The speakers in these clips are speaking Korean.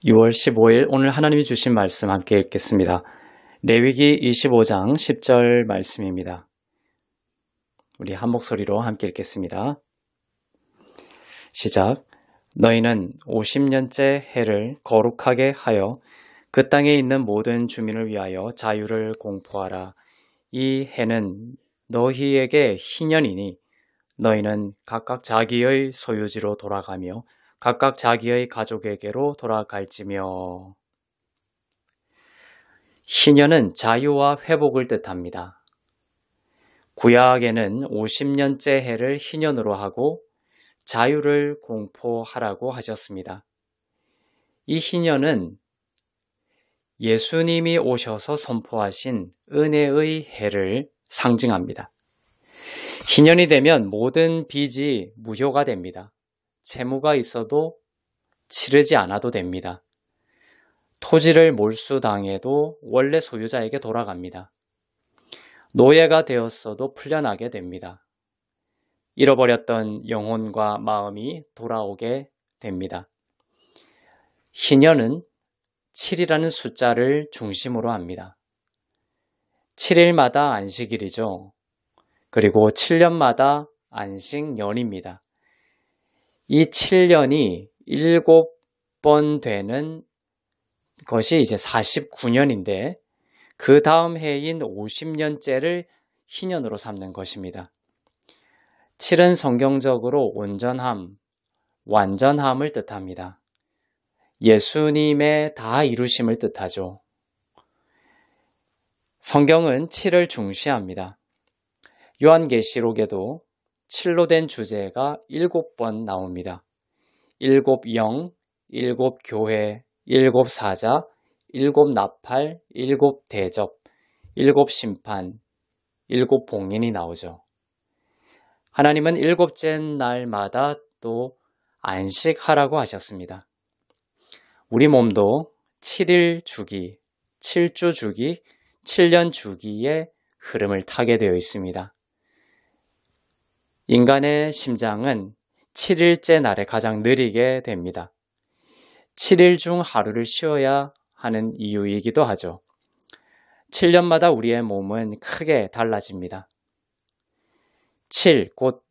6월 15일 오늘 하나님이 주신 말씀 함께 읽겠습니다. 레위기 25장 10절 말씀입니다. 우리 한 목소리로 함께 읽겠습니다. 시작. 너희는 50년째 해를 거룩하게 하여 그 땅에 있는 모든 주민을 위하여 자유를 공포하라. 이 해는 너희에게 희년이니 너희는 각각 자기의 소유지로 돌아가며 각각 자기의 가족에게로 돌아갈지며. 희년은 자유와 회복을 뜻합니다. 구약에는 50년째 해를 희년으로 하고 자유를 공포하라고 하셨습니다. 이 희년은 예수님이 오셔서 선포하신 은혜의 해를 상징합니다. 희년이 되면 모든 빚이 무효가 됩니다. 채무가 있어도 치르지 않아도 됩니다. 토지를 몰수당해도 원래 소유자에게 돌아갑니다. 노예가 되었어도 풀려나게 됩니다. 잃어버렸던 영혼과 마음이 돌아오게 됩니다. 희년은 7이라는 숫자를 중심으로 합니다. 7일마다 안식일이죠. 그리고 7년마다 안식년입니다. 이 7년이 7번 되는 것이 이제 49년인데 그 다음 해인 50년째를 희년으로 삼는 것입니다. 7은 성경적으로 온전함, 완전함을 뜻합니다. 예수님의 다 이루심을 뜻하죠. 성경은 7을 중시합니다. 요한계시록에도 7로 된 주제가 7번 나옵니다. 7영, 7교회, 7사자, 7나팔, 7대접, 7심판, 7봉인이 나오죠. 하나님은 7째 날마다 또 안식하라고 하셨습니다. 우리 몸도 7일 주기, 7주 주기, 7년 주기의 흐름을 타게 되어 있습니다. 인간의 심장은 7일째 날에 가장 느리게 됩니다. 7일 중 하루를 쉬어야 하는 이유이기도 하죠. 7년마다 우리의 몸은 크게 달라집니다. 7, 곧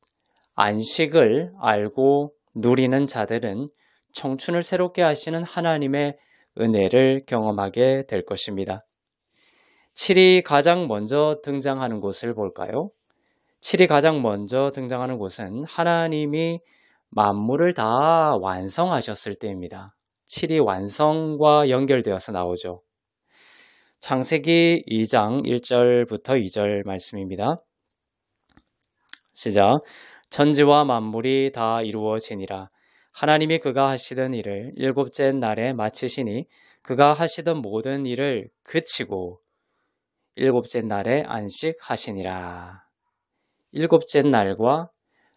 안식을 알고 누리는 자들은 청춘을 새롭게 하시는 하나님의 은혜를 경험하게 될 것입니다. 7이 가장 먼저 등장하는 곳을 볼까요? 7이 가장 먼저 등장하는 곳은 하나님이 만물을 다 완성하셨을 때입니다. 7이 완성과 연결되어서 나오죠. 창세기 2장 1절부터 2절 말씀입니다. 시작. 천지와 만물이 다 이루어지니라. 하나님이 그가 하시던 일을 7째 날에 마치시니 그가 하시던 모든 일을 그치고 7째 날에 안식하시니라. 7째 날과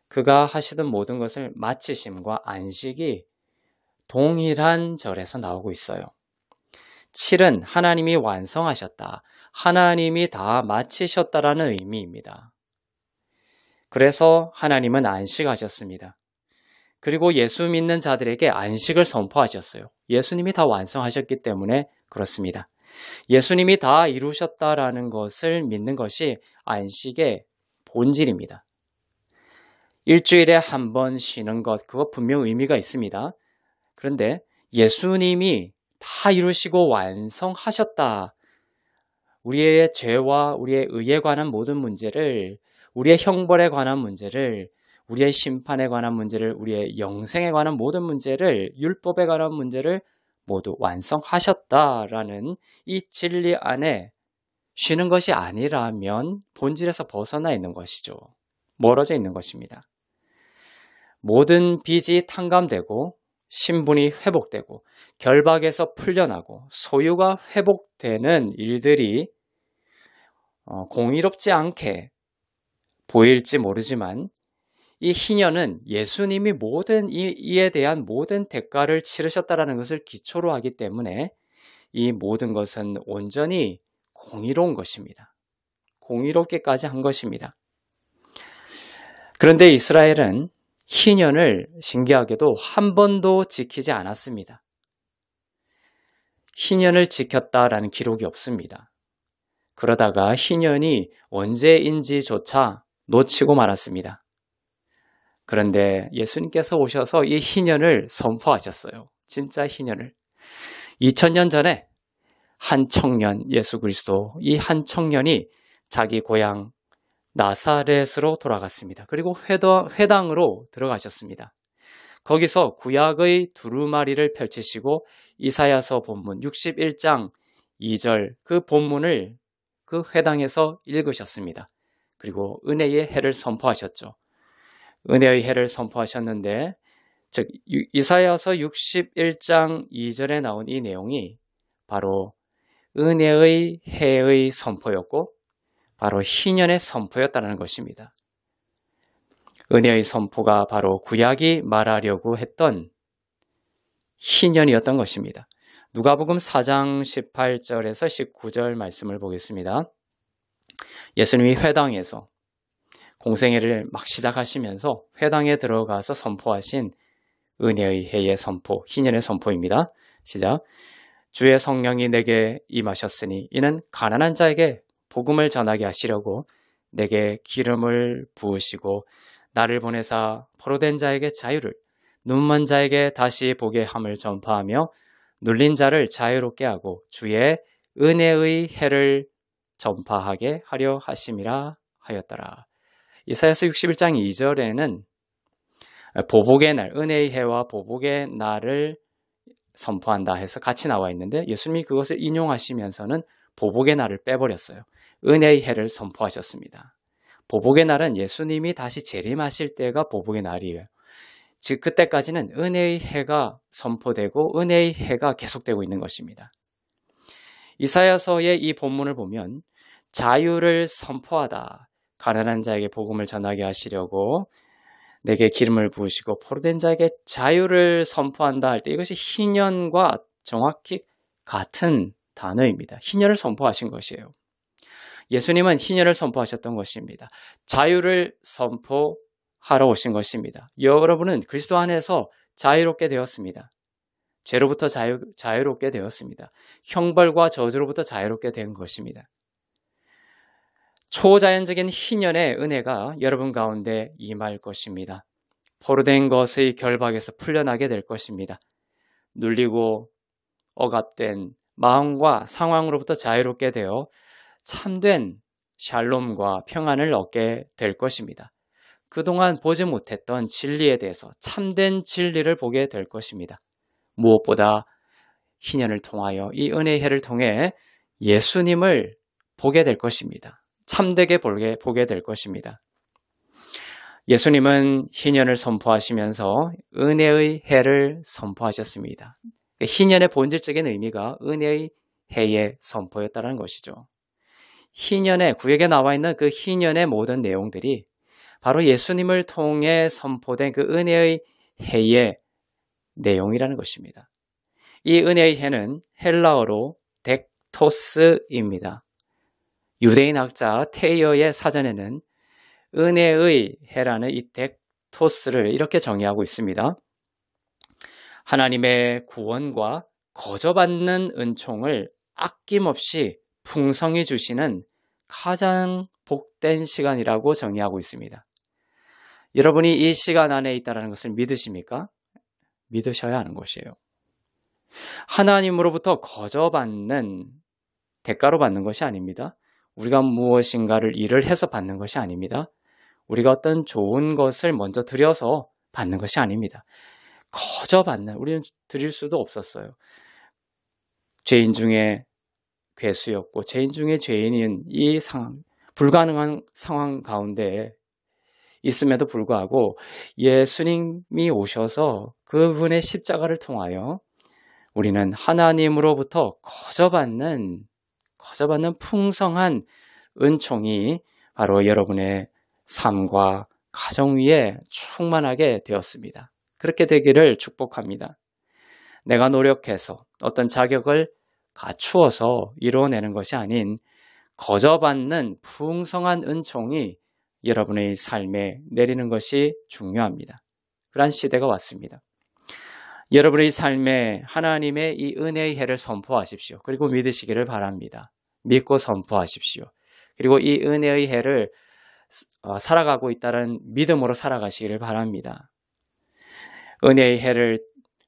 그가 하시던 모든 것을 마치심과 안식이 동일한 절에서 나오고 있어요. 7은 하나님이 완성하셨다. 하나님이 다 마치셨다라는 의미입니다. 그래서 하나님은 안식하셨습니다. 그리고 예수 믿는 자들에게 안식을 선포하셨어요. 예수님이 다 완성하셨기 때문에 그렇습니다. 예수님이 다 이루셨다라는 것을 믿는 것이 안식의 본질입니다. 일주일에 한 번 쉬는 것, 그거 분명 의미가 있습니다. 그런데 예수님이 다 이루시고 완성하셨다. 우리의 죄와 우리의 의에 관한 모든 문제를, 우리의 형벌에 관한 문제를, 우리의 심판에 관한 문제를, 우리의 영생에 관한 모든 문제를, 율법에 관한 문제를 모두 완성하셨다라는 이 진리 안에 쉬는 것이 아니라면 본질에서 벗어나 있는 것이죠. 멀어져 있는 것입니다. 모든 빚이 탕감되고 신분이 회복되고 결박에서 풀려나고 소유가 회복되는 일들이 공의롭지 않게 보일지 모르지만 이 희년은 예수님이 이에 대한 모든 대가를 치르셨다는 것을 기초로 하기 때문에 이 모든 것은 온전히 공의로운 것입니다. 공의롭게까지 한 것입니다. 그런데 이스라엘은 희년을 신기하게도 한 번도 지키지 않았습니다. 희년을 지켰다라는 기록이 없습니다. 그러다가 희년이 언제인지조차 놓치고 말았습니다. 그런데 예수님께서 오셔서 이 희년을 선포하셨어요. 진짜 희년을. 2000년 전에 한 청년, 예수 그리스도, 이 한 청년이 자기 고향 나사렛으로 돌아갔습니다. 그리고 회당으로 들어가셨습니다. 거기서 구약의 두루마리를 펼치시고 이사야서 본문 61장 2절 그 본문을 그 회당에서 읽으셨습니다. 그리고 은혜의 해를 선포하셨죠. 은혜의 해를 선포하셨는데, 즉 이사야서 61장 2절에 나온 이 내용이 바로 은혜의 해의 선포였고 바로 희년의 선포였다는 것입니다. 은혜의 선포가 바로 구약이 말하려고 했던 희년이었던 것입니다. 누가복음 4장 18절에서 19절 말씀을 보겠습니다. 예수님이 회당에서 공생애를 막 시작하시면서 회당에 들어가서 선포하신 은혜의 해의 선포, 희년의 선포입니다. 시작. 주의 성령이 내게 임하셨으니 이는 가난한 자에게 복음을 전하게 하시려고 내게 기름을 부으시고 나를 보내사 포로된 자에게 자유를, 눈먼 자에게 다시 보게 함을 전파하며 눌린 자를 자유롭게 하고 주의 은혜의 해를 전파하게 하려 하심이라 하였더라. 이사야서 61장 2절에는 보복의 날, 은혜의 해와 보복의 날을 선포한다 해서 같이 나와 있는데 예수님이 그것을 인용하시면서는 보복의 날을 빼버렸어요. 은혜의 해를 선포하셨습니다. 보복의 날은 예수님이 다시 재림하실 때가 보복의 날이에요. 즉 그때까지는 은혜의 해가 선포되고 은혜의 해가 계속되고 있는 것입니다. 이사야서의 이 본문을 보면 자유를 선포하다, 가난한 자에게 복음을 전하게 하시려고 내게 기름을 부으시고 포로된 자에게 자유를 선포한다 할 때 이것이 희년과 정확히 같은 단어입니다. 희년을 선포하신 것이에요. 예수님은 희년을 선포하셨던 것입니다. 자유를 선포하러 오신 것입니다. 여러분은 그리스도 안에서 자유롭게 되었습니다. 죄로부터 자유롭게 되었습니다. 형벌과 저주로부터 자유롭게 된 것입니다. 초자연적인 희년의 은혜가 여러분 가운데 임할 것입니다. 포로된 것의 결박에서 풀려나게 될 것입니다. 눌리고 억압된 마음과 상황으로부터 자유롭게 되어 참된 샬롬과 평안을 얻게 될 것입니다. 그동안 보지 못했던 진리에 대해서 참된 진리를 보게 될 것입니다. 무엇보다 희년을 통하여 이 은혜의 해를 통해 예수님을 보게 될 것입니다. 참되게 보게 될 것입니다. 예수님은 희년을 선포하시면서 은혜의 해를 선포하셨습니다. 희년의 본질적인 의미가 은혜의 해의 선포였다는 것이죠. 희년의 구약에 나와 있는 그 희년의 모든 내용들이 바로 예수님을 통해 선포된 그 은혜의 해의 내용이라는 것입니다. 이 은혜의 해는 헬라어로 덱토스입니다. 유대인 학자 테이어의 사전에는 은혜의 해라는 이 덱토스를 이렇게 정의하고 있습니다. 하나님의 구원과 거저받는 은총을 아낌없이 풍성히 주시는 가장 복된 시간이라고 정의하고 있습니다. 여러분이 이 시간 안에 있다는 것을 믿으십니까? 믿으셔야 하는 것이에요. 하나님으로부터 거저받는, 대가로 받는 것이 아닙니다. 우리가 무엇인가를 일을 해서 받는 것이 아닙니다. 우리가 어떤 좋은 것을 먼저 드려서 받는 것이 아닙니다. 거저받는, 우리는 드릴 수도 없었어요. 죄인 중에 괴수였고 죄인 중에 죄인인 이 상황, 불가능한 상황 가운데 있음에도 불구하고 예수님이 오셔서 그분의 십자가를 통하여 우리는 하나님으로부터 거저받는 풍성한 은총이 바로 여러분의 삶과 가정 위에 충만하게 되었습니다. 그렇게 되기를 축복합니다. 내가 노력해서 어떤 자격을 갖추어서 이루어내는 것이 아닌 거저받는 풍성한 은총이 여러분의 삶에 내리는 것이 중요합니다. 그러한 시대가 왔습니다. 여러분의 삶에 하나님의 이 은혜의 해를 선포하십시오. 그리고 믿으시기를 바랍니다. 믿고 선포하십시오. 그리고 이 은혜의 해를 살아가고 있다는 믿음으로 살아가시기를 바랍니다.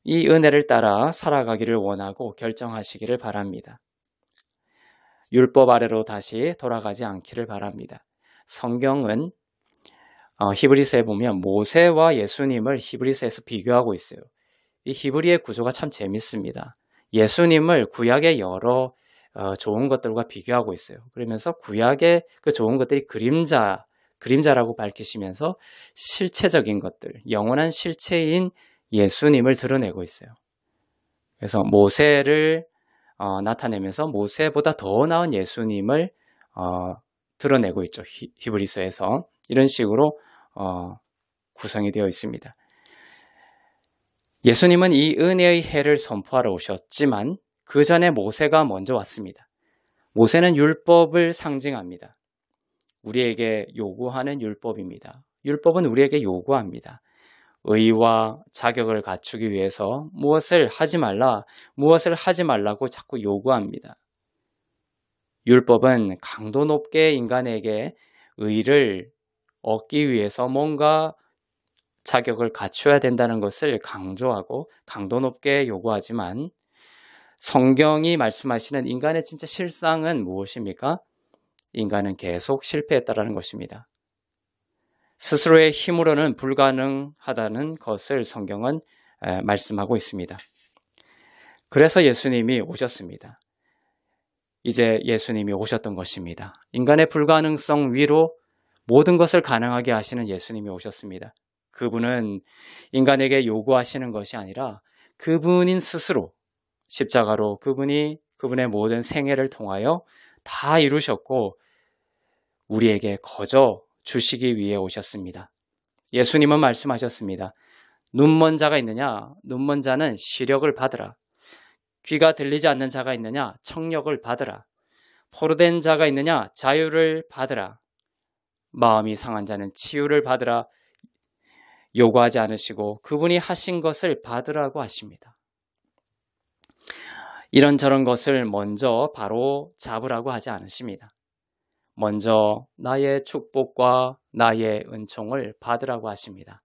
이 은혜를 따라 살아가기를 원하고 결정하시기를 바랍니다. 율법 아래로 다시 돌아가지 않기를 바랍니다. 성경은 히브리서에 보면 모세와 예수님을 히브리서에서 비교하고 있어요. 이 히브리의 구조가 참 재밌습니다. 예수님을 구약의 여러 좋은 것들과 비교하고 있어요. 그러면서 구약의 그 좋은 것들이 그림자라고 밝히시면서 실체적인 것들, 영원한 실체인 예수님을 드러내고 있어요. 그래서 모세를 나타내면서 모세보다 더 나은 예수님을 드러내고 있죠. 히브리서에서 이런 식으로 구성이 되어 있습니다. 예수님은 이 은혜의 해를 선포하러 오셨지만 그 전에 모세가 먼저 왔습니다. 모세는 율법을 상징합니다. 우리에게 요구하는 율법입니다. 율법은 우리에게 요구합니다. 의와 자격을 갖추기 위해서 무엇을 하지 말라고 자꾸 요구합니다. 율법은 강도 높게 인간에게 의를 얻기 위해서 뭔가 자격을 갖춰야 된다는 것을 강조하고 강도 높게 요구하지만 성경이 말씀하시는 인간의 진짜 실상은 무엇입니까? 인간은 계속 실패했다는 것입니다. 스스로의 힘으로는 불가능하다는 것을 성경은 말씀하고 있습니다. 그래서 예수님이 오셨습니다. 이제 예수님이 오셨던 것입니다. 인간의 불가능성 위로 모든 것을 가능하게 하시는 예수님이 오셨습니다. 그분은 인간에게 요구하시는 것이 아니라 그분인 스스로 십자가로 그분의 모든 생애를 통하여 다 이루셨고 우리에게 거저 주시기 위해 오셨습니다. 예수님은 말씀하셨습니다. 눈먼 자가 있느냐? 눈먼 자는 시력을 받으라. 귀가 들리지 않는 자가 있느냐? 청력을 받으라. 포로된 자가 있느냐? 자유를 받으라. 마음이 상한 자는 치유를 받으라. 요구하지 않으시고 그분이 하신 것을 받으라고 하십니다. 이런저런 것을 먼저 바로 잡으라고 하지 않으십니다. 먼저 나의 축복과 나의 은총을 받으라고 하십니다.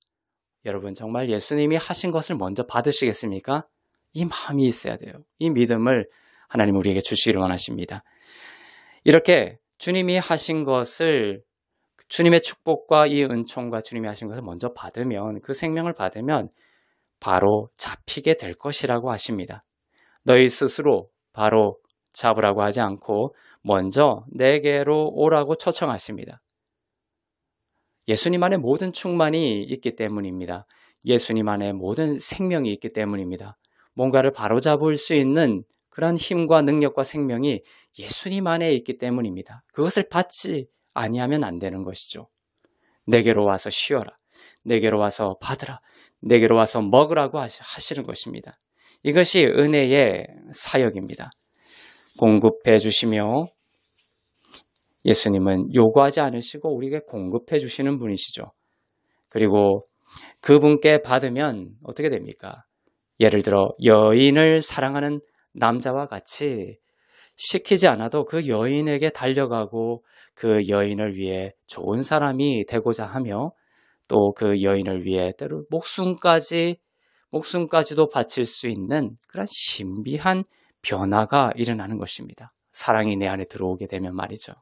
여러분 정말 예수님이 하신 것을 먼저 받으시겠습니까? 이 마음이 있어야 돼요. 이 믿음을 하나님 우리에게 주시기를 원하십니다. 이렇게 주님이 하신 것을 주님의 축복과 이 은총과 주님이 하신 것을 먼저 받으면 그 생명을 받으면 바로 잡히게 될 것이라고 하십니다. 너희 스스로 바로 잡으라고 하지 않고 먼저 내게로 오라고 초청하십니다. 예수님 안에 모든 충만이 있기 때문입니다. 예수님 안에 모든 생명이 있기 때문입니다. 뭔가를 바로잡을 수 있는 그런 힘과 능력과 생명이 예수님 안에 있기 때문입니다. 그것을 받지 아니하면 안 되는 것이죠. 내게로 와서 쉬어라. 내게로 와서 받으라. 내게로 와서 먹으라고 하시는 것입니다. 이것이 은혜의 사역입니다. 공급해 주시며 예수님은 요구하지 않으시고 우리에게 공급해 주시는 분이시죠. 그리고 그분께 받으면 어떻게 됩니까? 예를 들어 여인을 사랑하는 남자와 같이 시키지 않아도 그 여인에게 달려가고 그 여인을 위해 좋은 사람이 되고자 하며 또 그 여인을 위해 때로 목숨까지도 바칠 수 있는 그런 신비한 변화가 일어나는 것입니다. 사랑이 내 안에 들어오게 되면 말이죠.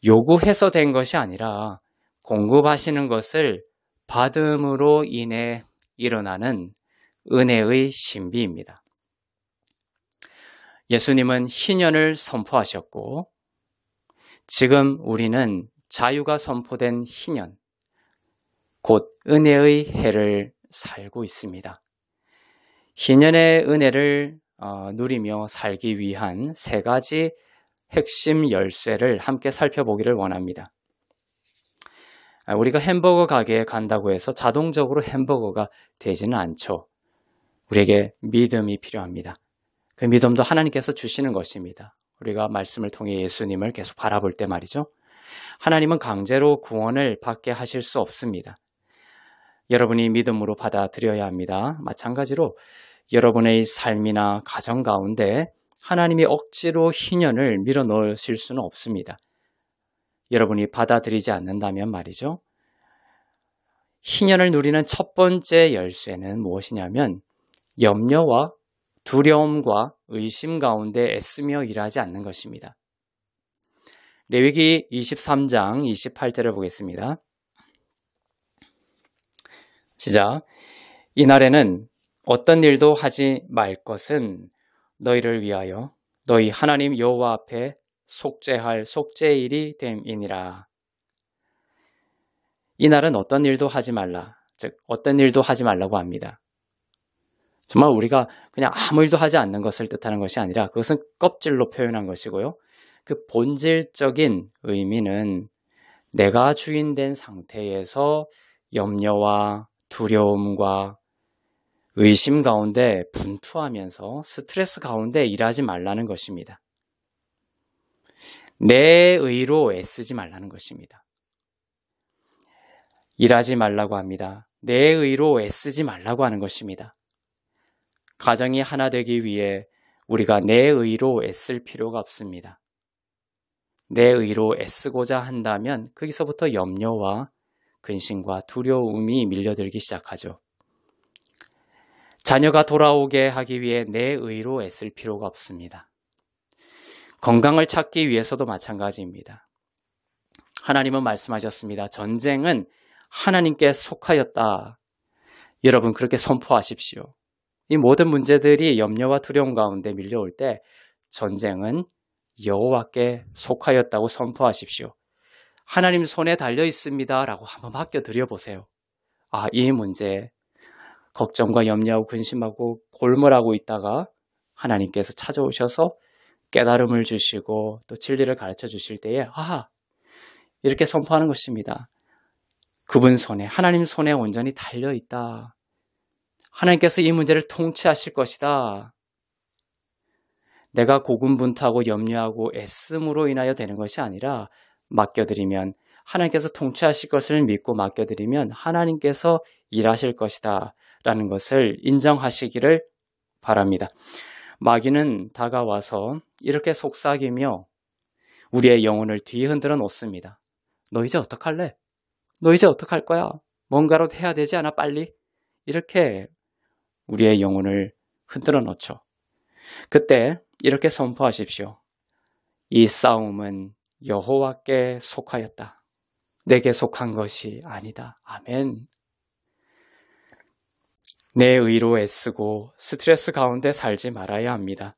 요구해서 된 것이 아니라 공급하시는 것을 받음으로 인해 일어나는 은혜의 신비입니다. 예수님은 희년을 선포하셨고 지금 우리는 자유가 선포된 희년, 곧 은혜의 해를 살고 있습니다. 희년의 은혜를 누리며 살기 위한 세 가지 핵심 열쇠를 함께 살펴보기를 원합니다. 우리가 햄버거 가게에 간다고 해서 자동적으로 햄버거가 되지는 않죠. 우리에게 믿음이 필요합니다. 그 믿음도 하나님께서 주시는 것입니다. 우리가 말씀을 통해 예수님을 계속 바라볼 때 말이죠. 하나님은 강제로 구원을 받게 하실 수 없습니다. 여러분이 믿음으로 받아들여야 합니다. 마찬가지로 여러분의 삶이나 가정 가운데 하나님이 억지로 희년을 밀어넣으실 수는 없습니다. 여러분이 받아들이지 않는다면 말이죠. 희년을 누리는 첫 번째 열쇠는 무엇이냐면 염려와 두려움과 의심 가운데 애쓰며 일하지 않는 것입니다. 레위기 23장 28절을 보겠습니다. 시작. 이날에는 어떤 일도 하지 말 것은 너희를 위하여 너희 하나님 여호와 앞에 속죄할 속죄일이 됨이니라. 이날은 어떤 일도 하지 말라. 즉 어떤 일도 하지 말라고 합니다. 정말 우리가 그냥 아무 일도 하지 않는 것을 뜻하는 것이 아니라 그것은 껍질로 표현한 것이고요. 그 본질적인 의미는 내가 주인된 상태에서 염려와 두려움과 의심 가운데 분투하면서 스트레스 가운데 일하지 말라는 것입니다. 내 의로 애쓰지 말라는 것입니다. 일하지 말라고 합니다. 내 의로 애쓰지 말라고 하는 것입니다. 가정이 하나 되기 위해 우리가 내 의로 애쓸 필요가 없습니다. 내 의로 애쓰고자 한다면 거기서부터 염려와 근심과 두려움이 밀려들기 시작하죠. 자녀가 돌아오게 하기 위해 내 의로 애쓸 필요가 없습니다. 건강을 찾기 위해서도 마찬가지입니다. 하나님은 말씀하셨습니다. 전쟁은 하나님께 속하였다. 여러분 그렇게 선포하십시오. 이 모든 문제들이 염려와 두려움 가운데 밀려올 때 전쟁은 여호와께 속하였다고 선포하십시오. 하나님 손에 달려 있습니다 라고 한번 맡겨드려 보세요. 이 문제 걱정과 염려하고 근심하고 골몰하고 있다가 하나님께서 찾아오셔서 깨달음을 주시고 또 진리를 가르쳐 주실 때에 이렇게 선포하는 것입니다. 그분 손에, 하나님 손에 온전히 달려 있다. 하나님께서 이 문제를 통치하실 것이다. 내가 고군분투하고 염려하고 애씀으로 인하여 되는 것이 아니라 맡겨드리면 하나님께서 통치하실 것을 믿고 맡겨드리면 하나님께서 일하실 것이다 라는 것을 인정하시기를 바랍니다. 마귀는 다가와서 이렇게 속삭이며 우리의 영혼을 뒤흔들어 놓습니다. 너 이제 어떡할래? 너 이제 어떡할 거야? 뭔가라도 해야 되지 않아 빨리? 이렇게 우리의 영혼을 흔들어 놓죠. 그때 이렇게 선포하십시오. 이 싸움은 여호와께 속하였다. 내게 속한 것이 아니다. 아멘. 내 의로 애쓰고 스트레스 가운데 살지 말아야 합니다.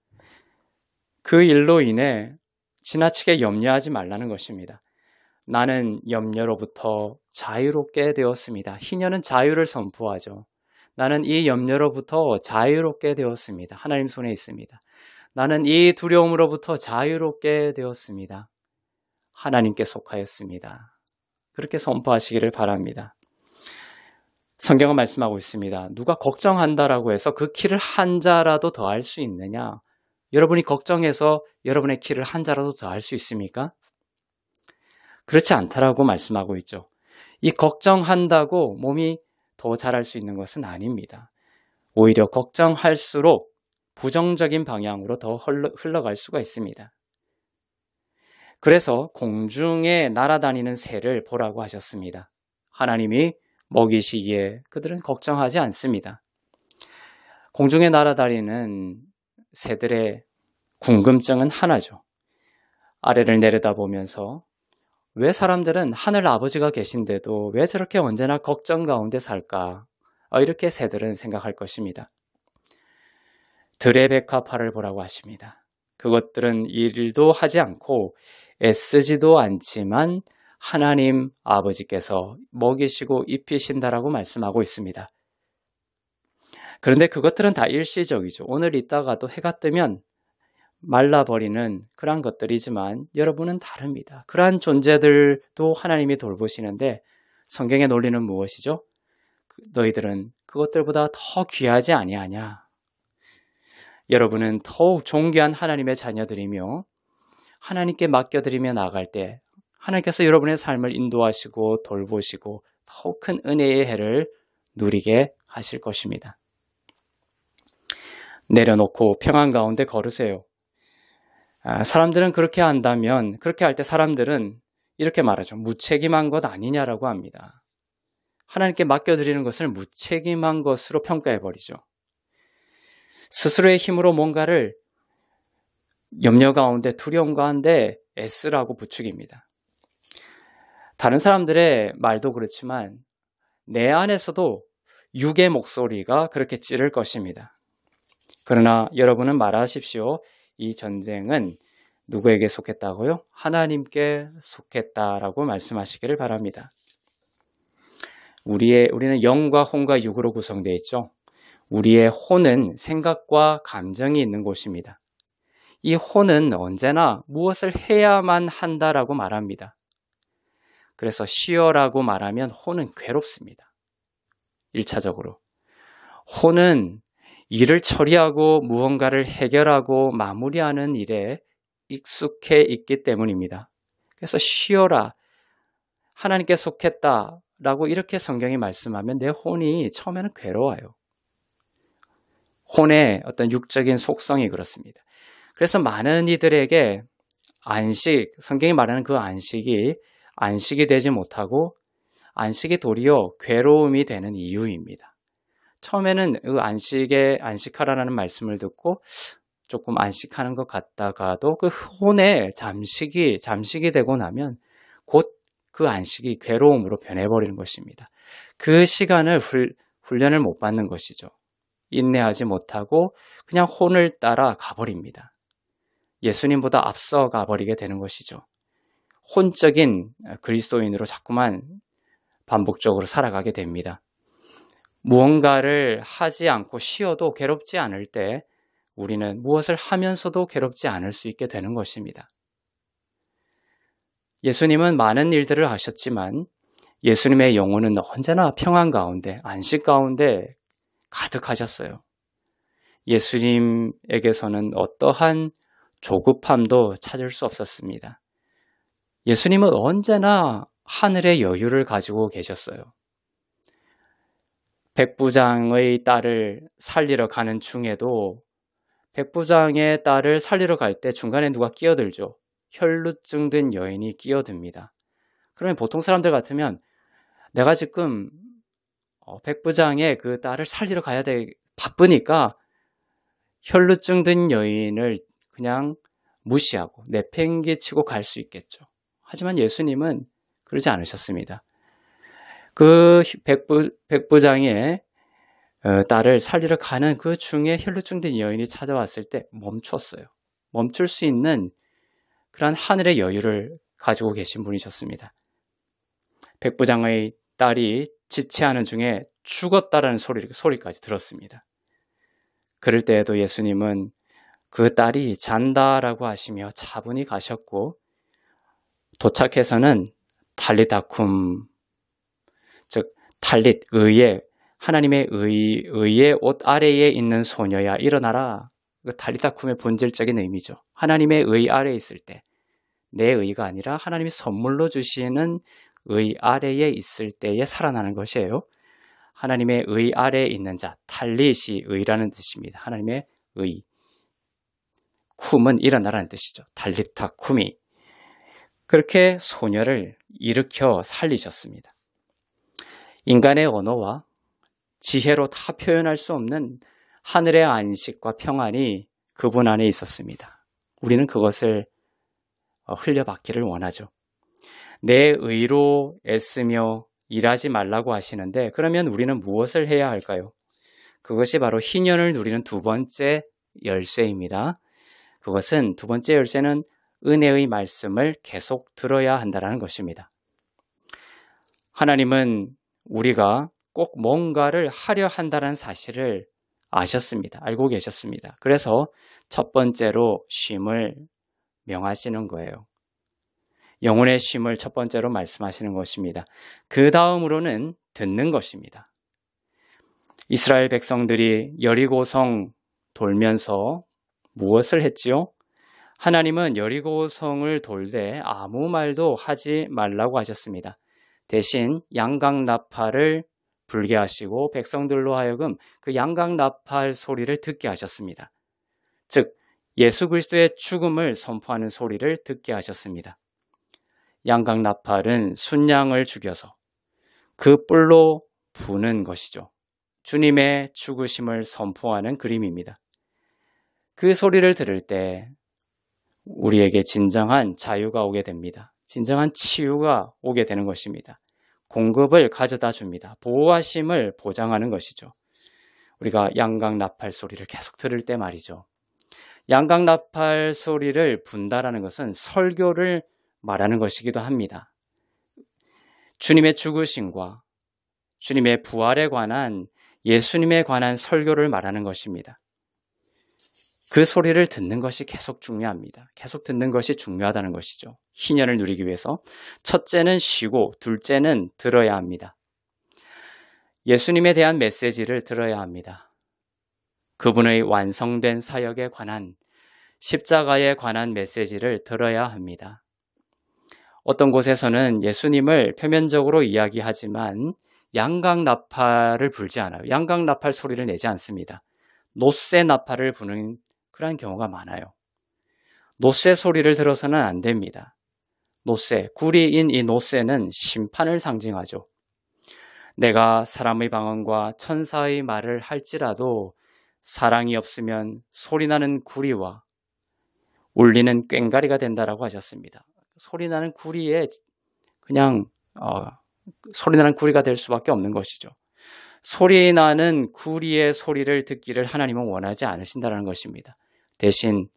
그 일로 인해 지나치게 염려하지 말라는 것입니다. 나는 염려로부터 자유롭게 되었습니다. 희년은 자유를 선포하죠. 나는 이 염려로부터 자유롭게 되었습니다. 하나님 손에 있습니다. 나는 이 두려움으로부터 자유롭게 되었습니다. 하나님께 속하였습니다. 그렇게 선포하시기를 바랍니다. 성경은 말씀하고 있습니다. 누가 걱정한다라고 해서 그 키를 한 자라도 더할 수 있느냐? 여러분이 걱정해서 여러분의 키를 한 자라도 더할 수 있습니까? 그렇지 않다라고 말씀하고 있죠. 이 걱정한다고 몸이 더 자랄 수 있는 것은 아닙니다. 오히려 걱정할수록 부정적인 방향으로 더 흘러갈 수가 있습니다. 그래서 공중에 날아다니는 새를 보라고 하셨습니다. 하나님이 먹이시기에 그들은 걱정하지 않습니다. 공중에 날아다니는 새들의 궁금증은 하나죠. 아래를 내려다보면서 왜 사람들은 하늘 아버지가 계신데도 왜 저렇게 언제나 걱정 가운데 살까? 이렇게 새들은 생각할 것입니다. 들의 백합화를 보라고 하십니다. 그것들은 일도 하지 않고 애쓰지도 않지만 하나님 아버지께서 먹이시고 입히신다라고 말씀하고 있습니다. 그런데 그것들은 다 일시적이죠. 오늘 있다가도 해가 뜨면 말라버리는 그러한 것들이지만 여러분은 다릅니다. 그러한 존재들도 하나님이 돌보시는데 성경의 논리는 무엇이죠? 너희들은 그것들보다 더 귀하지 아니하냐? 여러분은 더욱 존귀한 하나님의 자녀들이며 하나님께 맡겨드리며 나아갈 때 하나님께서 여러분의 삶을 인도하시고 돌보시고 더욱 큰 은혜의 해를 누리게 하실 것입니다. 내려놓고 평안 가운데 걸으세요. 사람들은 그렇게 한다면, 그렇게 할 때 사람들은 이렇게 말하죠. 무책임한 것 아니냐라고 합니다. 하나님께 맡겨드리는 것을 무책임한 것으로 평가해버리죠. 스스로의 힘으로 뭔가를 염려 가운데, 두려움 가운데 애쓰라고 부추깁니다. 다른 사람들의 말도 그렇지만 내 안에서도 육의 목소리가 그렇게 찌를 것입니다. 그러나 여러분은 말하십시오. 이 전쟁은 누구에게 속했다고요? 하나님께 속했다라고 말씀하시기를 바랍니다. 우리는 영과 혼과 육으로 구성되어 있죠. 우리의 혼은 생각과 감정이 있는 곳입니다. 이 혼은 언제나 무엇을 해야만 한다라고 말합니다. 그래서 쉬어라고 말하면 혼은 괴롭습니다. 1차적으로. 혼은 일을 처리하고 무언가를 해결하고 마무리하는 일에 익숙해 있기 때문입니다. 그래서 쉬어라, 하나님께 속했다라고 이렇게 성경이 말씀하면 내 혼이 처음에는 괴로워요. 혼의 어떤 육적인 속성이 그렇습니다. 그래서 많은 이들에게 성경이 말하는 그 안식이 되지 못하고 안식이 도리어 괴로움이 되는 이유입니다. 처음에는 그 안식하라는 말씀을 듣고 조금 안식하는 것 같다가도 그 혼의 잠식이 되고 나면 곧 그 안식이 괴로움으로 변해버리는 것입니다. 그 시간을 훈련을 못 받는 것이죠. 인내하지 못하고 그냥 혼을 따라 가버립니다. 예수님보다 앞서 가버리게 되는 것이죠. 혼적인 그리스도인으로 자꾸만 반복적으로 살아가게 됩니다. 무언가를 하지 않고 쉬어도 괴롭지 않을 때 우리는 무엇을 하면서도 괴롭지 않을 수 있게 되는 것입니다. 예수님은 많은 일들을 하셨지만 예수님의 영혼은 언제나 평안 가운데, 안식 가운데 가득하셨어요. 예수님에게서는 어떠한 조급함도 찾을 수 없었습니다. 예수님은 언제나 하늘의 여유를 가지고 계셨어요. 백부장의 딸을 살리러 가는 중에도 백부장의 딸을 살리러 갈 때 중간에 누가 끼어들죠. 혈루증 든 여인이 끼어듭니다. 그러면 보통 사람들 같으면 내가 지금 백부장의 그 딸을 살리러 가야 돼, 바쁘니까 혈루증 든 여인을 그냥 무시하고 내팽개치고 갈 수 있겠죠. 하지만 예수님은 그러지 않으셨습니다. 그 백부장의 딸을 살리러 가는 그 중에 혈루증 든 여인이 찾아왔을 때 멈췄어요. 멈출 수 있는 그런 하늘의 여유를 가지고 계신 분이셨습니다. 백부장의 딸이 지체하는 중에 죽었다라는 소리까지 들었습니다. 그럴 때에도 예수님은 그 딸이 잔다라고 하시며 차분히 가셨고 도착해서는 탈리다쿰, 즉 탈릿, 의의, 하나님의 의의 옷 아래에 있는 소녀야 일어나라. 그 탈리다쿰의 본질적인 의미죠. 하나님의 의 아래에 있을 때, 내 의가 아니라 하나님이 선물로 주시는 의 아래에 있을 때에 살아나는 것이에요. 하나님의 의 아래에 있는 자, 탈릿이 의라는 뜻입니다. 하나님의 의. 쿰은 일어나라는 뜻이죠. 탈리타쿰이. 그렇게 소녀를 일으켜 살리셨습니다. 인간의 언어와 지혜로 다 표현할 수 없는 하늘의 안식과 평안이 그분 안에 있었습니다. 우리는 그것을 흘려받기를 원하죠. 내 의로 애쓰며 일하지 말라고 하시는데 그러면 우리는 무엇을 해야 할까요? 그것이 바로 희년을 누리는 두 번째 열쇠입니다. 그것은 두 번째 열쇠는 은혜의 말씀을 계속 들어야 한다는 것입니다. 하나님은 우리가 꼭 뭔가를 하려 한다는 사실을 아셨습니다. 알고 계셨습니다. 그래서 첫 번째로 쉼을 명하시는 거예요. 영혼의 쉼을 첫 번째로 말씀하시는 것입니다. 그 다음으로는 듣는 것입니다. 이스라엘 백성들이 여리고성 돌면서 무엇을 했지요? 하나님은 여리고성을 돌되 아무 말도 하지 말라고 하셨습니다. 대신 양각 나팔을 불게 하시고 백성들로 하여금 그 양강나팔 소리를 듣게 하셨습니다. 즉 예수 그리스도의 죽음을 선포하는 소리를 듣게 하셨습니다. 양강나팔은 순양을 죽여서 그 뿔로 부는 것이죠. 주님의 죽으심을 선포하는 그림입니다. 그 소리를 들을 때 우리에게 진정한 자유가 오게 됩니다. 진정한 치유가 오게 되는 것입니다. 공급을 가져다 줍니다. 보호하심을 보장하는 것이죠. 우리가 양강나팔 소리를 계속 들을 때 말이죠. 양강나팔 소리를 분다라는 것은 설교를 말하는 것이기도 합니다. 주님의 죽으심과 주님의 부활에 관한 예수님에 관한 설교를 말하는 것입니다. 그 소리를 듣는 것이 계속 중요합니다. 계속 듣는 것이 중요하다는 것이죠. 희년을 누리기 위해서 첫째는 쉬고 둘째는 들어야 합니다. 예수님에 대한 메시지를 들어야 합니다. 그분의 완성된 사역에 관한 십자가에 관한 메시지를 들어야 합니다. 어떤 곳에서는 예수님을 표면적으로 이야기하지만 양강나팔을 불지 않아요. 양강나팔 소리를 내지 않습니다. 노새 나팔을 부는 그런 경우가 많아요. 노새 소리를 들어서는 안 됩니다. 노새, 구리인 이 노새는 심판을 상징하죠. 내가 사람의 방언과 천사의 말을 할지라도 사랑이 없으면 소리나는 구리와 울리는 꽹과리가 된다라고 하셨습니다. 소리나는 구리에 그냥 소리나는 구리가 될 수밖에 없는 것이죠. 소리나는 구리의 소리를 듣기를 하나님은 원하지 않으신다는 것입니다. 대신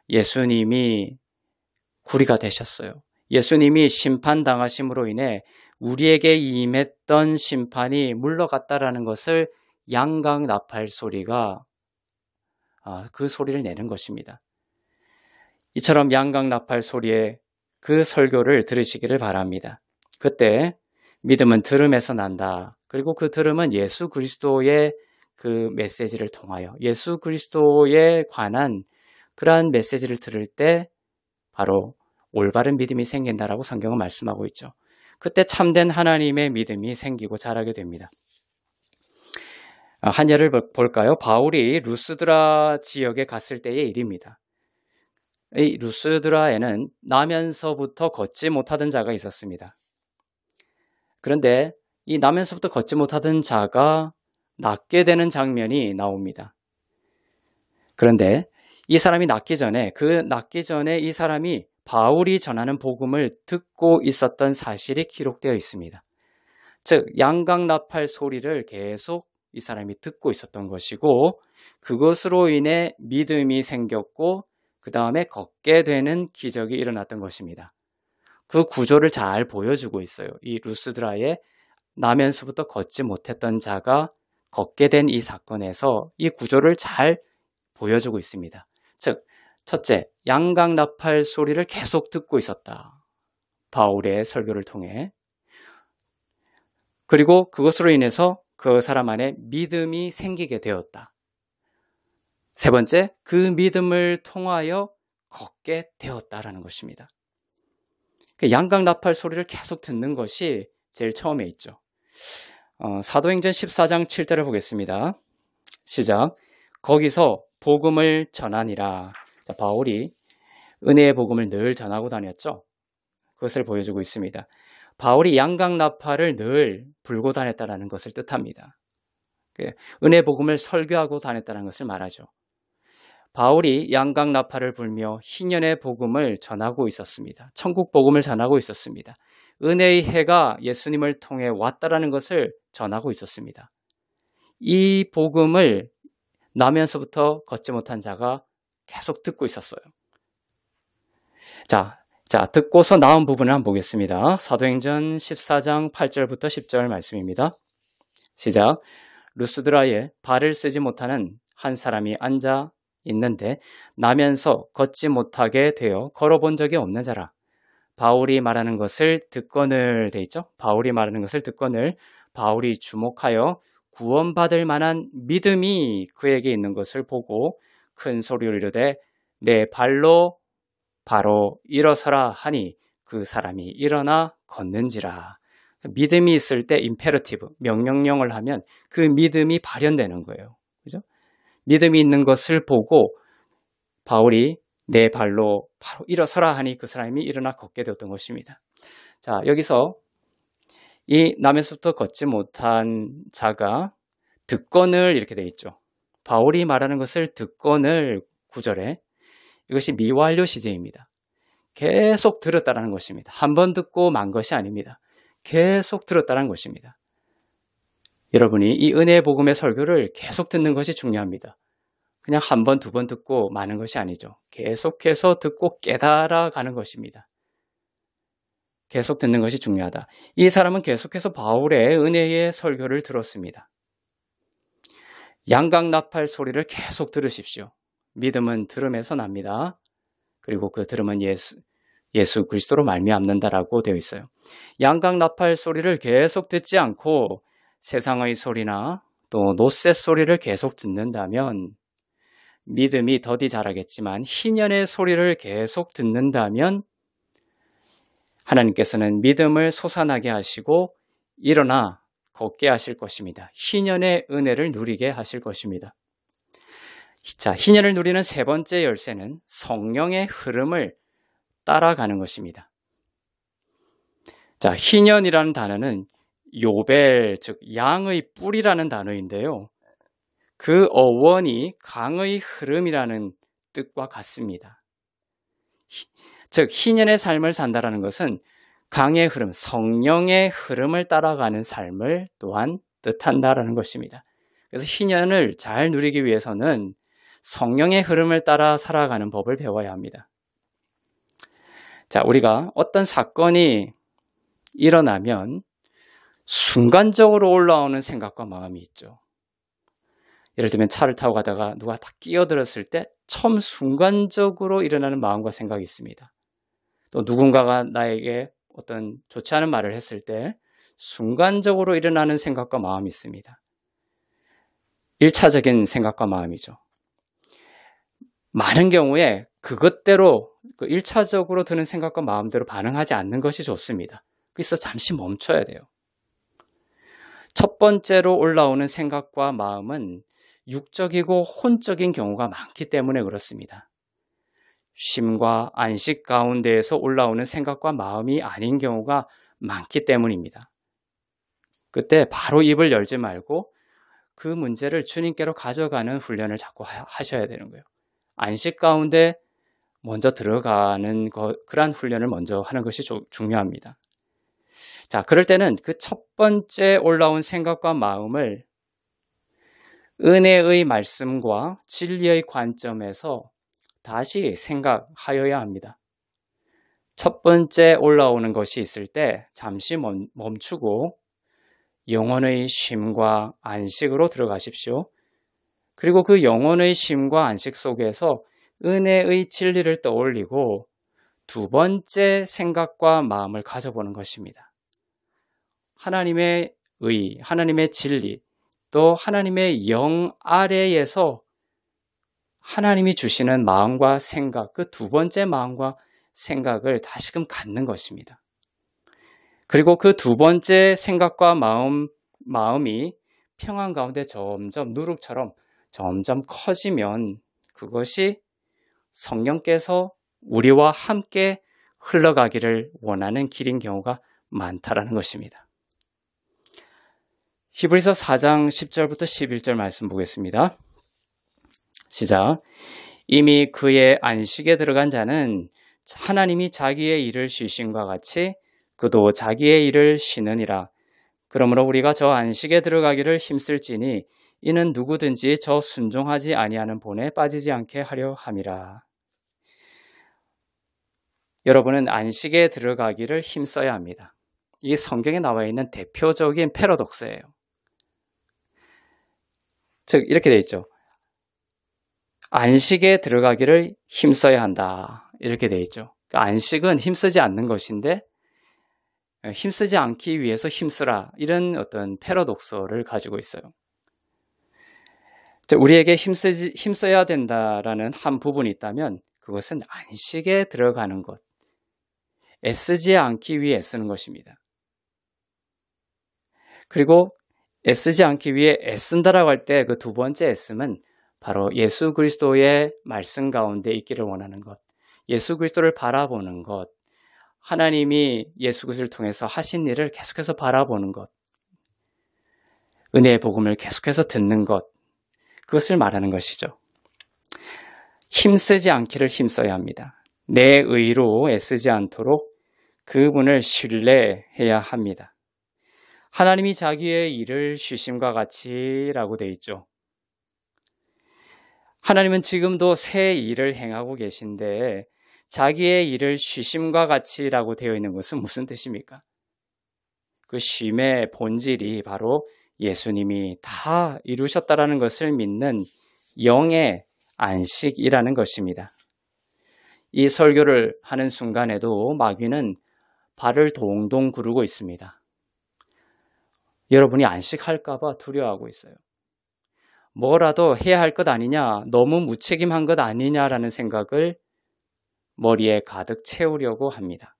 예수님이 구리가 되셨어요. 예수님이 심판당하심으로 인해 우리에게 임했던 심판이 물러갔다라는 것을 양강나팔 소리가 그 소리를 내는 것입니다. 이처럼 양강나팔 소리에 그 설교를 들으시기를 바랍니다. 그때 믿음은 들음에서 난다. 그리고 그 들음은 예수 그리스도의 그 메시지를 통하여 예수 그리스도에 관한 그러한 메시지를 들을 때 바로 올바른 믿음이 생긴다라고 성경은 말씀하고 있죠. 그때 참된 하나님의 믿음이 생기고 자라게 됩니다. 한 예를 볼까요? 바울이 루스드라 지역에 갔을 때의 일입니다. 이 루스드라에는 나면서부터 걷지 못하던 자가 있었습니다. 그런데 이 나면서부터 걷지 못하던 자가 낫게 되는 장면이 나옵니다. 그런데 이 사람이 낫기 전에 이 사람이 바울이 전하는 복음을 듣고 있었던 사실이 기록되어 있습니다. 즉 양강나팔 소리를 계속 이 사람이 듣고 있었던 것이고 그것으로 인해 믿음이 생겼고 그 다음에 걷게 되는 기적이 일어났던 것입니다. 그 구조를 잘 보여주고 있어요. 이 루스드라에 나면서부터 걷지 못했던 자가 걷게 된 이 사건에서 이 구조를 잘 보여주고 있습니다. 즉 첫째, 양강나팔 소리를 계속 듣고 있었다. 바울의 설교를 통해. 그리고 그것으로 인해서 그 사람 안에 믿음이 생기게 되었다. 세 번째, 그 믿음을 통하여 걷게 되었다라는 것입니다. 양강나팔 소리를 계속 듣는 것이 제일 처음에 있죠. 사도행전 14장 7절을 보겠습니다. 시작. 거기서 복음을 전하니라. 바울이 은혜의 복음을 늘 전하고 다녔죠. 그것을 보여주고 있습니다. 바울이 양강나팔을 늘 불고 다녔다는 것을 뜻합니다. 은혜의 복음을 설교하고 다녔다는 것을 말하죠. 바울이 양강나팔을 불며 희년의 복음을 전하고 있었습니다. 천국 복음을 전하고 있었습니다. 은혜의 해가 예수님을 통해 왔다라는 것을 전하고 있었습니다. 이 복음을 나면서부터 걷지 못한 자가 계속 듣고 있었어요. 자, 듣고서 나온 부분을 한번 보겠습니다. 사도행전 14장 8절부터 10절 말씀입니다. 시작. 루스드라에 발을 쓰지 못하는 한 사람이 앉아 있는데 나면서 걷지 못하게 되어 걸어본 적이 없는 자라. 바울이 말하는 것을 듣거늘 돼 있죠. 바울이 말하는 것을 듣거늘 바울이 주목하여 구원받을 만한 믿음이 그에게 있는 것을 보고 큰 소리로 이르되 내 발로 바로 일어서라 하니 그 사람이 일어나 걷는지라. 믿음이 있을 때 임페러티브, 명령령을 하면 그 믿음이 발현되는 거예요. 그죠? 믿음이 있는 것을 보고 바울이 내 발로 바로 일어서라 하니 그 사람이 일어나 걷게 되었던 것입니다. 자, 여기서 이 남에서부터 걷지 못한 자가 듣거늘 이렇게 되어 있죠. 바울이 말하는 것을 듣거늘 9절에 이것이 미완료 시제입니다. 계속 들었다라는 것입니다. 한 번 듣고 만 것이 아닙니다. 계속 들었다는 것입니다. 여러분이 이 은혜의 복음의 설교를 계속 듣는 것이 중요합니다. 그냥 한 번, 두 번 듣고 마는 것이 아니죠. 계속해서 듣고 깨달아 가는 것입니다. 계속 듣는 것이 중요하다. 이 사람은 계속해서 바울의 은혜의 설교를 들었습니다. 양각나팔 소리를 계속 들으십시오. 믿음은 들음에서 납니다. 그리고 그 들음은 예수 그리스도로 말미암는다라고 되어 있어요. 양각나팔 소리를 계속 듣지 않고 세상의 소리나 또 노새 소리를 계속 듣는다면 믿음이 더디 자라겠지만 희년의 소리를 계속 듣는다면 하나님께서는 믿음을 솟아나게 하시고 일어나 걷게 하실 것입니다. 희년의 은혜를 누리게 하실 것입니다. 자, 희년을 누리는 세 번째 열쇠는 성령의 흐름을 따라가는 것입니다. 자, 희년이라는 단어는 요벨, 즉 양의 뿔이라는 단어인데요. 그 어원이 강의 흐름이라는 뜻과 같습니다. 즉 희년의 삶을 산다라는 것은 강의 흐름, 성령의 흐름을 따라가는 삶을 또한 뜻한다라는 것입니다. 그래서 희년을 잘 누리기 위해서는 성령의 흐름을 따라 살아가는 법을 배워야 합니다. 자, 우리가 어떤 사건이 일어나면 순간적으로 올라오는 생각과 마음이 있죠. 예를 들면 차를 타고 가다가 누가 딱 끼어들었을 때 처음 순간적으로 일어나는 마음과 생각이 있습니다. 또 누군가가 나에게 어떤 좋지 않은 말을 했을 때 순간적으로 일어나는 생각과 마음이 있습니다. 1차적인 생각과 마음이죠. 많은 경우에 그것대로 그 1차적으로 드는 생각과 마음대로 반응하지 않는 것이 좋습니다. 그래서 잠시 멈춰야 돼요. 첫 번째로 올라오는 생각과 마음은 육적이고 혼적인 경우가 많기 때문에 그렇습니다. 쉼과 안식 가운데에서 올라오는 생각과 마음이 아닌 경우가 많기 때문입니다. 그때 바로 입을 열지 말고 그 문제를 주님께로 가져가는 훈련을 자꾸 하셔야 되는 거예요. 안식 가운데 먼저 들어가는 그러한 훈련을 먼저 하는 것이 중요합니다. 자, 그럴 때는 그 첫 번째 올라온 생각과 마음을 은혜의 말씀과 진리의 관점에서 다시 생각하여야 합니다. 첫 번째 올라오는 것이 있을 때 잠시 멈추고 영혼의 쉼과 안식으로 들어가십시오. 그리고 그 영혼의 쉼과 안식 속에서 은혜의 진리를 떠올리고 두 번째 생각과 마음을 가져보는 것입니다. 하나님의 의, 하나님의 진리, 또 하나님의 영 아래에서 하나님이 주시는 마음과 생각, 그 두 번째 마음과 생각을 다시금 갖는 것입니다. 그리고 그 두 번째 생각과 마음이 평안 가운데 점점 누룩처럼 점점 커지면 그것이 성령께서 우리와 함께 흘러가기를 원하는 길인 경우가 많다라는 것입니다. 히브리서 4장 10절부터 11절 말씀 보겠습니다. 시작. 이미 그의 안식에 들어간 자는 하나님이 자기의 일을 쉬심과 같이 그도 자기의 일을 쉬느니라. 그러므로 우리가 저 안식에 들어가기를 힘쓸지니 이는 누구든지 저 순종하지 아니하는 본에 빠지지 않게 하려 함이라. 여러분은 안식에 들어가기를 힘써야 합니다. 이 성경에 나와 있는 대표적인 패러독스예요. 즉 이렇게 되어 있죠. 안식에 들어가기를 힘써야 한다. 이렇게 되어 있죠. 그러니까 안식은 힘쓰지 않는 것인데 힘쓰지 않기 위해서 힘쓰라. 이런 어떤 패러독스를 가지고 있어요. 우리에게 힘써야 된다라는 한 부분이 있다면 그것은 안식에 들어가는 것. 애쓰지 않기 위해 애쓰는 것입니다. 그리고 애쓰지 않기 위해 애쓴다라고 할 때 그 두 번째 애씀은 바로 예수 그리스도의 말씀 가운데 있기를 원하는 것, 예수 그리스도를 바라보는 것, 하나님이 예수 그리스도를 통해서 하신 일을 계속해서 바라보는 것, 은혜의 복음을 계속해서 듣는 것, 그것을 말하는 것이죠. 힘쓰지 않기를 힘써야 합니다. 내 의로 애쓰지 않도록 그분을 신뢰해야 합니다. 하나님이 자기의 일을 쉬심과 같이라고 되어 있죠. 하나님은 지금도 새 일을 행하고 계신데 자기의 일을 쉬심과 같이라고 되어 있는 것은 무슨 뜻입니까? 그 쉼의 본질이 바로 예수님이 다 이루셨다라는 것을 믿는 영의 안식이라는 것입니다. 이 설교를 하는 순간에도 마귀는 발을 동동 구르고 있습니다. 여러분이 안식할까 봐 두려워하고 있어요. 뭐라도 해야 할 것 아니냐, 너무 무책임한 것 아니냐라는 생각을 머리에 가득 채우려고 합니다.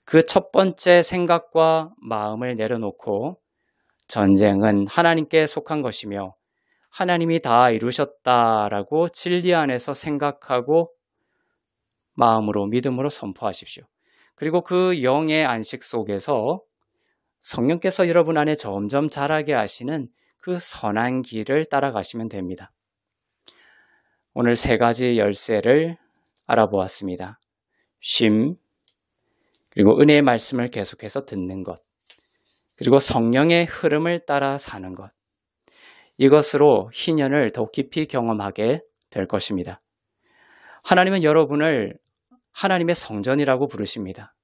그 첫 번째 생각과 마음을 내려놓고 전쟁은 하나님께 속한 것이며 하나님이 다 이루셨다라고 진리 안에서 생각하고 마음으로 믿음으로 선포하십시오. 그리고 그 영의 안식 속에서 성령께서 여러분 안에 점점 자라게 하시는 그 선한 길을 따라가시면 됩니다. 오늘 세 가지 열쇠를 알아보았습니다. 쉼, 그리고 은혜의 말씀을 계속해서 듣는 것, 그리고 성령의 흐름을 따라 사는 것. 이것으로 희년을 더욱 깊이 경험하게 될 것입니다. 하나님은 여러분을 하나님의 성전이라고 부르십니다.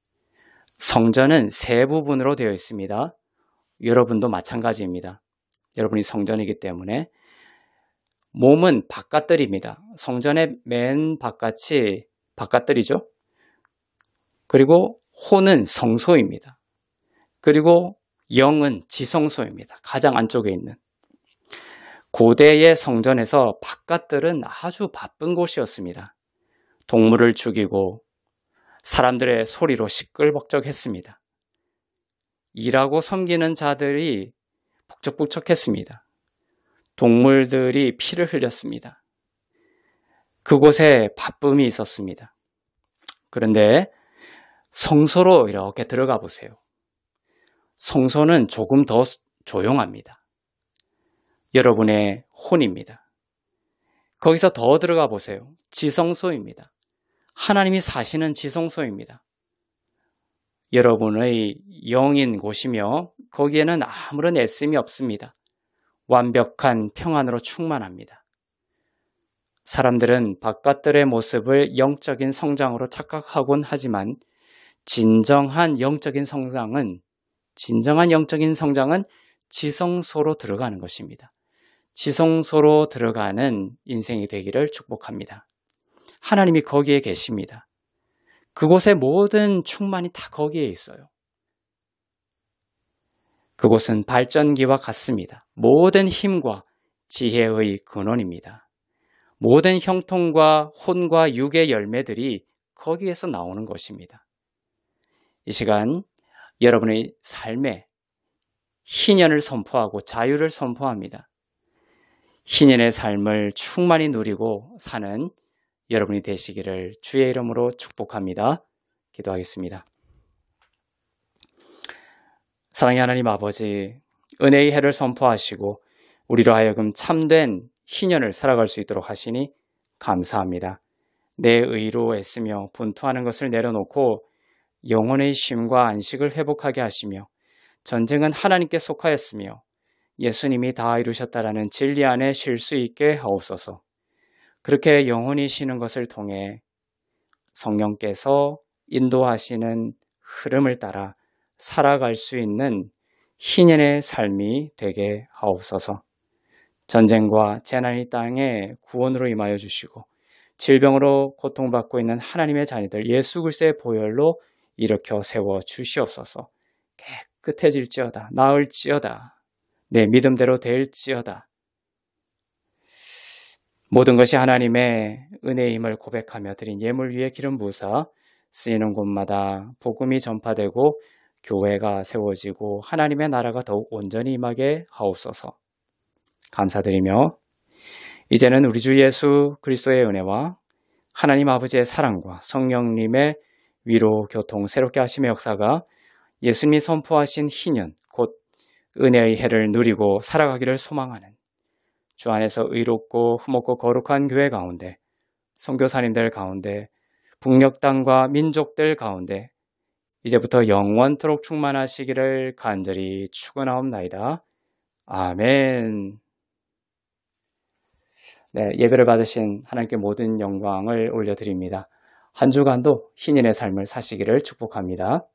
성전은 세 부분으로 되어 있습니다. 여러분도 마찬가지입니다. 여러분이 성전이기 때문에 몸은 바깥들입니다. 성전의 맨 바깥이 바깥들이죠. 그리고 혼은 성소입니다. 그리고 영은 지성소입니다. 가장 안쪽에 있는. 고대의 성전에서 바깥들은 아주 바쁜 곳이었습니다. 동물을 죽이고 사람들의 소리로 시끌벅적했습니다. 일하고 섬기는 자들이 북적북적했습니다. 동물들이 피를 흘렸습니다. 그곳에 바쁨이 있었습니다. 그런데 성소로 이렇게 들어가 보세요. 성소는 조금 더 조용합니다. 여러분의 혼입니다. 거기서 더 들어가 보세요. 지성소입니다. 하나님이 사시는 지성소입니다. 여러분의 영인 곳이며 거기에는 아무런 애씀이 없습니다. 완벽한 평안으로 충만합니다. 사람들은 바깥들의 모습을 영적인 성장으로 착각하곤 하지만 진정한 영적인 성장은 지성소로 들어가는 것입니다. 지성소로 들어가는 인생이 되기를 축복합니다. 하나님이 거기에 계십니다. 그곳의 모든 충만이 다 거기에 있어요. 그곳은 발전기와 같습니다. 모든 힘과 지혜의 근원입니다. 모든 형통과 혼과 육의 열매들이 거기에서 나오는 것입니다. 이 시간 여러분의 삶에 희년을 선포하고 자유를 선포합니다. 희년의 삶을 충만히 누리고 사는 여러분이 되시기를 주의 이름으로 축복합니다. 기도하겠습니다. 사랑의 하나님 아버지, 은혜의 해를 선포하시고 우리로 하여금 참된 희년을 살아갈 수 있도록 하시니 감사합니다. 내 의로 애쓰며 분투하는 것을 내려놓고 영혼의 쉼과 안식을 회복하게 하시며 전쟁은 하나님께 속하였으며 예수님이 다 이루셨다라는 진리 안에 쉴 수 있게 하옵소서. 그렇게 영혼이 쉬는 것을 통해 성령께서 인도하시는 흐름을 따라 살아갈 수 있는 희년의 삶이 되게 하옵소서. 전쟁과 재난이 땅에 구원으로 임하여 주시고 질병으로 고통받고 있는 하나님의 자녀들 예수 그리스도의 보혈로 일으켜 세워 주시옵소서. 깨끗해질지어다, 나을지어다, 내 믿음대로 될지어다. 모든 것이 하나님의 은혜임을 고백하며 드린 예물 위에 기름 부으사 쓰이는 곳마다 복음이 전파되고 교회가 세워지고 하나님의 나라가 더욱 온전히 임하게 하옵소서. 감사드리며 이제는 우리 주 예수 그리스도의 은혜와 하나님 아버지의 사랑과 성령님의 위로 교통 새롭게 하심의 역사가 예수님이 선포하신 희년 곧 은혜의 해를 누리고 살아가기를 소망하는 주 안에서 의롭고 흠없고 거룩한 교회 가운데 선교사님들 가운데 북녘 땅과 민족들 가운데 이제부터 영원토록 충만하시기를 간절히 축원하옵나이다. 아멘. 네, 예배를 받으신 하나님께 모든 영광을 올려드립니다. 한 주간도 신인의 삶을 사시기를 축복합니다.